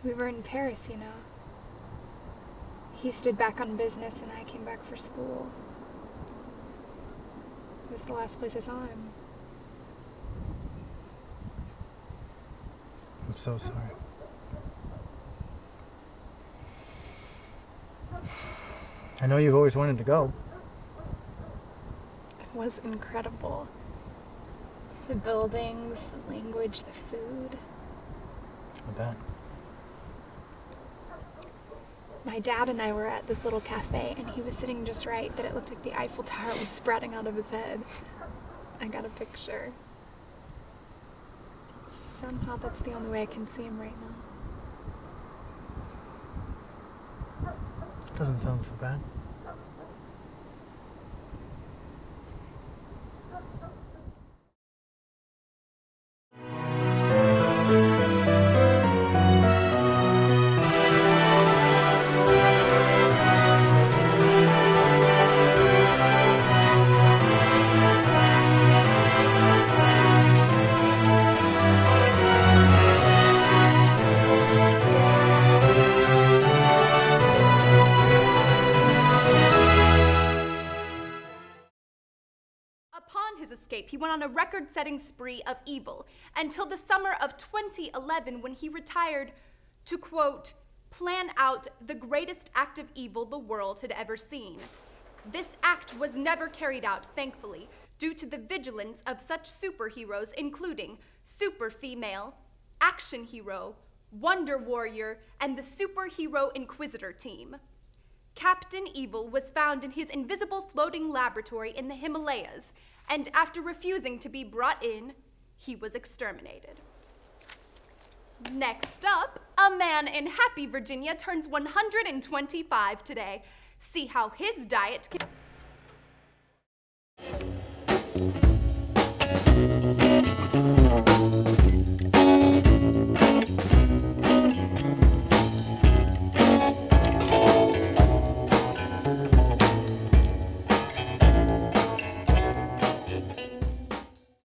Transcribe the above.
We were in Paris, you know. He stood back on business and I came back for school. It was the last place I saw him. I'm so sorry. I know you've always wanted to go. It was incredible. The buildings, the language, the food. I bet. My dad and I were at this little cafe, and he was sitting just right that it looked like the Eiffel Tower was spreading out of his head. I got a picture. Somehow that's the only way I can see him right now. Doesn't sound so bad. Upon his escape, he went on a record-setting spree of evil until the summer of 2011 when he retired to, quote, plan out the greatest act of evil the world had ever seen. This act was never carried out, thankfully, due to the vigilance of such superheroes including Super Female, Action Hero, Wonder Warrior, and the Superhero Inquisitor team. Captain Evil was found in his invisible floating laboratory in the Himalayas, and after refusing to be brought in, he was exterminated. Next up, a man in Happy, Virginia turns 125 today. See how his diet can...